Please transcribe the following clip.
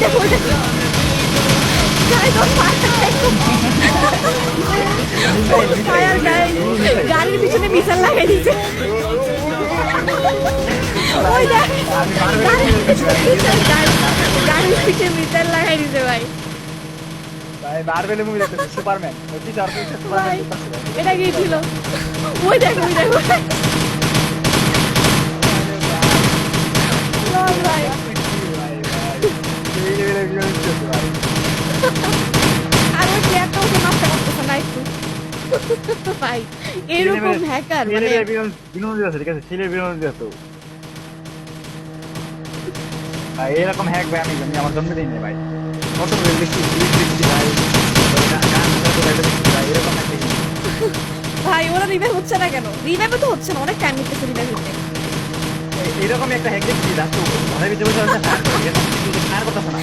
দেখো ওই দেখো গাইস ওর ফায়ার গাইস গাড়ির পিছনে মিসাইল লাগাই দিয়েছে ওই দেখ গাড়ির পিছনে মিসাইল লাগাই দিয়েছে ভাই ভাই মার্ভেলের মুভি দেখতেছি সুপারম্যান ওই চার পিছে ভাই সুপারম্যান এটা কি ছিল ওই দেখো লল ভাই এই লেভেলের ভিডিও দেখতেছি ভাই আর ওই প্লেয়ারটাও তো নষ্ট করতেছে না একটু ভাই এরকম হ্যাকার মানে ছেলের বিনোদন আছে ঠিক আছে ছেলের বিনোদন আছে ভাই এরকম হ্যাক ভাই আমি আমার জন্মদিন নেই ভাই কত বেশি ভাই এরকম হ্যাক ভাই ওরা রিভাইভ হচ্ছে না কেন রিভাইভ তো হচ্ছে না অনেক টাইম নিতেছে রিভাইভ হতে এরকম একটা হ্যাক দেখছি রাস্তা ঘরের ভিতরে বসে আছে আর কথা শোনা